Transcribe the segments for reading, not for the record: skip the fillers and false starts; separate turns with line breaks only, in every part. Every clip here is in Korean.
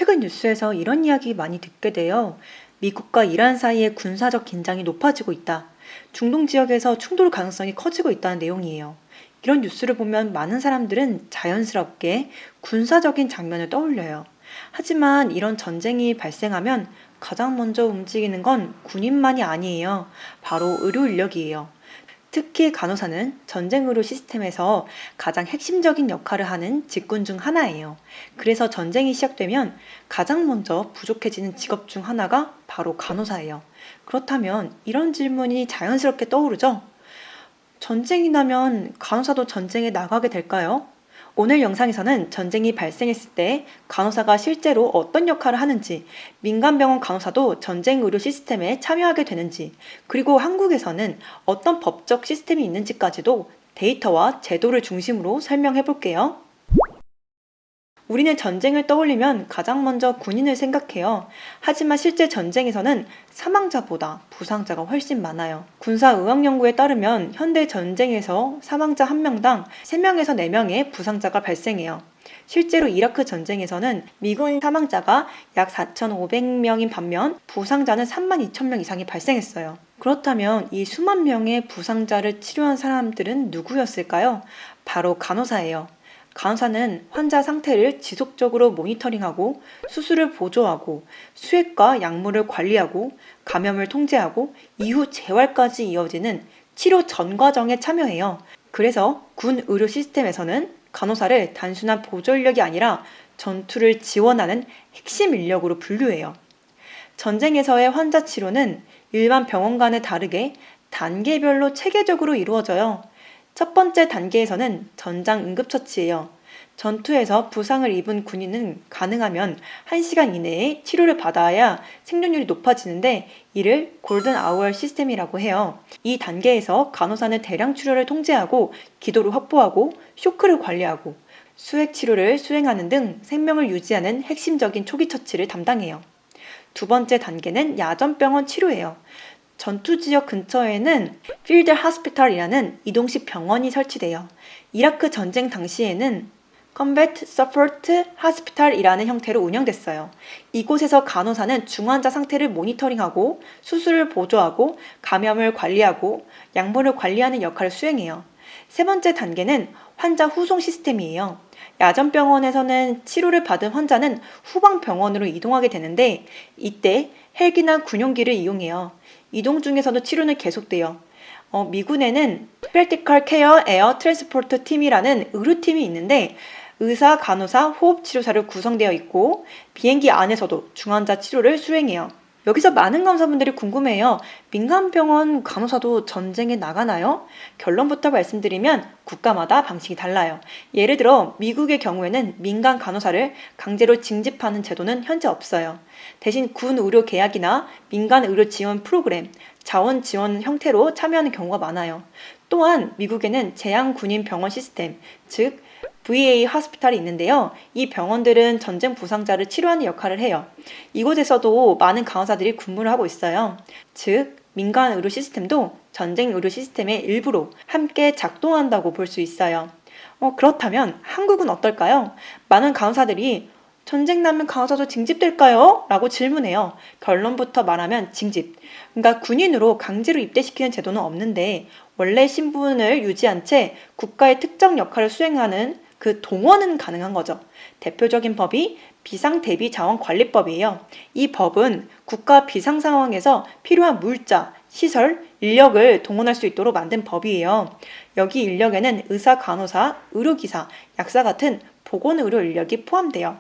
최근 뉴스에서 이런 이야기 많이 듣게 돼요. 미국과 이란 사이의 군사적 긴장이 높아지고 있다. 중동 지역에서 충돌 가능성이 커지고 있다는 내용이에요. 이런 뉴스를 보면 많은 사람들은 자연스럽게 군사적인 장면을 떠올려요. 하지만 이런 전쟁이 발생하면 가장 먼저 움직이는 건 군인만이 아니에요. 바로 의료 인력이에요. 특히 간호사는 전쟁 의료 시스템에서 가장 핵심적인 역할을 하는 직군 중 하나예요. 그래서 전쟁이 시작되면 가장 먼저 부족해지는 직업 중 하나가 바로 간호사예요. 그렇다면 이런 질문이 자연스럽게 떠오르죠? 전쟁이 나면 간호사도 전쟁에 나가게 될까요? 오늘 영상에서는 전쟁이 발생했을 때 간호사가 실제로 어떤 역할을 하는지, 민간병원 간호사도 전쟁 의료 시스템에 참여하게 되는지, 그리고 한국에서는 어떤 법적 시스템이 있는지까지도 데이터와 제도를 중심으로 설명해 볼게요. 우리는 전쟁을 떠올리면 가장 먼저 군인을 생각해요. 하지만 실제 전쟁에서는 사망자보다 부상자가 훨씬 많아요. 군사의학연구에 따르면 현대 전쟁에서 사망자 1명당 3명에서 4명의 부상자가 발생해요. 실제로 이라크 전쟁에서는 미군 사망자가 약 4,500명인 반면 부상자는 32,000명 이상이 발생했어요. 그렇다면 이 수만 명의 부상자를 치료한 사람들은 누구였을까요? 바로 간호사예요. 간호사는 환자 상태를 지속적으로 모니터링하고 수술을 보조하고 수액과 약물을 관리하고 감염을 통제하고 이후 재활까지 이어지는 치료 전 과정에 참여해요. 그래서 군 의료 시스템에서는 간호사를 단순한 보조 인력이 아니라 전투를 지원하는 핵심 인력으로 분류해요. 전쟁에서의 환자 치료는 일반 병원과는 다르게 단계별로 체계적으로 이루어져요. 첫 번째 단계에서는 전장 응급처치예요. 전투에서 부상을 입은 군인은 가능하면 1시간 이내에 치료를 받아야 생존율이 높아지는데 이를 골든 아워 시스템이라고 해요. 이 단계에서 간호사는 대량 출혈을 통제하고 기도를 확보하고 쇼크를 관리하고 수액 치료를 수행하는 등 생명을 유지하는 핵심적인 초기 처치를 담당해요. 두 번째 단계는 야전병원 치료예요. 전투 지역 근처에는 필드 하스피탈이라는 이동식 병원이 설치돼요. 이라크 전쟁 당시에는 Combat Support Hospital이라는 형태로 운영됐어요. 이곳에서 간호사는 중환자 상태를 모니터링하고 수술을 보조하고 감염을 관리하고 약물을 관리하는 역할을 수행해요. 세 번째 단계는 환자 후송 시스템이에요. 야전병원에서는 치료를 받은 환자는 후방병원으로 이동하게 되는데 이때 헬기나 군용기를 이용해요. 이동 중에서도 치료는 계속돼요. 미군에는 Critical Care Air Transport 팀이라는 의료팀이 있는데 의사, 간호사, 호흡치료사로 구성되어 있고 비행기 안에서도 중환자 치료를 수행해요. 여기서 많은 간호사분들이 궁금해요. 민간병원 간호사도 전쟁에 나가나요? 결론부터 말씀드리면 국가마다 방식이 달라요. 예를 들어 미국의 경우에는 민간 간호사를 강제로 징집하는 제도는 현재 없어요. 대신 군 의료 계약이나 민간 의료 지원 프로그램, 자원 지원 형태로 참여하는 경우가 많아요. 또한 미국에는 제한군인 병원 시스템, 즉 VA 하스피탈이 있는데요. 이 병원들은 전쟁 부상자를 치료하는 역할을 해요. 이곳에서도 많은 간호사들이 근무를 하고 있어요. 즉, 민간 의료 시스템도 전쟁 의료 시스템의 일부로 함께 작동한다고 볼 수 있어요. 그렇다면 한국은 어떨까요? 많은 간호사들이 전쟁 나면 간호사도 징집될까요? 라고 질문해요. 결론부터 말하면 징집. 그러니까 군인으로 강제로 입대시키는 제도는 없는데 원래 신분을 유지한 채 국가의 특정 역할을 수행하는 그 동원은 가능한 거죠. 대표적인 법이 비상대비자원관리법이에요. 이 법은 국가 비상 상황에서 필요한 물자, 시설, 인력을 동원할 수 있도록 만든 법이에요. 여기 인력에는 의사, 간호사, 의료기사, 약사 같은 보건의료 인력이 포함돼요.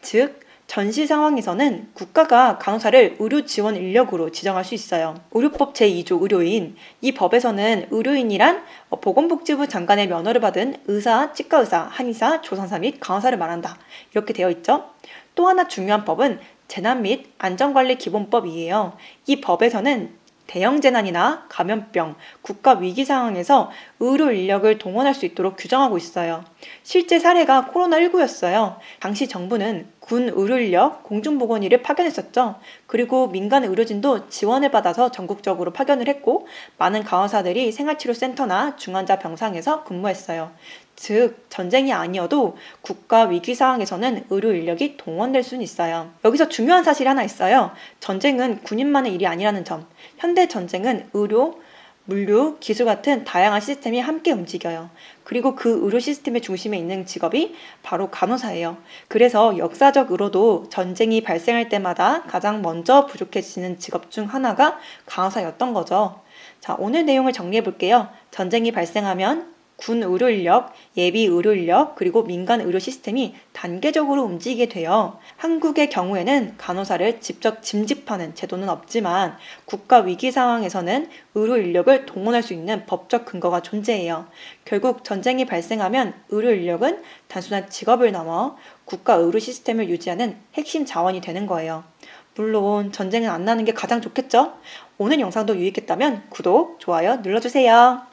즉, 전시 상황에서는 국가가 간호사를 의료 지원 인력으로 지정할 수 있어요. 의료법 제2조 의료인, 이 법에서는 의료인이란 보건복지부 장관의 면허를 받은 의사, 치과의사, 한의사, 조산사 및 간호사를 말한다. 이렇게 되어 있죠. 또 하나 중요한 법은 재난 및 안전관리기본법이에요. 이 법에서는 대형 재난이나 감염병, 국가 위기 상황에서 의료 인력을 동원할 수 있도록 규정하고 있어요. 실제 사례가 코로나19였어요. 당시 정부는 군 의료 인력, 공중보건의를 파견했었죠. 그리고 민간 의료진도 지원을 받아서 전국적으로 파견을 했고 많은 간호사들이 생활치료센터나 중환자 병상에서 근무했어요. 즉, 전쟁이 아니어도 국가 위기 상황에서는 의료 인력이 동원될 수는 있어요. 여기서 중요한 사실이 하나 있어요. 전쟁은 군인만의 일이 아니라는 점. 현대 전쟁은 의료, 물류, 기술 같은 다양한 시스템이 함께 움직여요. 그리고 그 의료 시스템의 중심에 있는 직업이 바로 간호사예요. 그래서 역사적으로도 전쟁이 발생할 때마다 가장 먼저 부족해지는 직업 중 하나가 간호사였던 거죠. 자, 오늘 내용을 정리해 볼게요. 전쟁이 발생하면 군 의료 인력, 예비 의료 인력, 그리고 민간 의료 시스템이 단계적으로 움직이게 돼요. 한국의 경우에는 간호사를 직접 짐집하는 제도는 없지만 국가 위기 상황에서는 의료 인력을 동원할 수 있는 법적 근거가 존재해요. 결국 전쟁이 발생하면 의료 인력은 단순한 직업을 넘어 국가 의료 시스템을 유지하는 핵심 자원이 되는 거예요. 물론 전쟁은 안 나는 게 가장 좋겠죠? 오늘 영상도 유익했다면 구독, 좋아요 눌러주세요.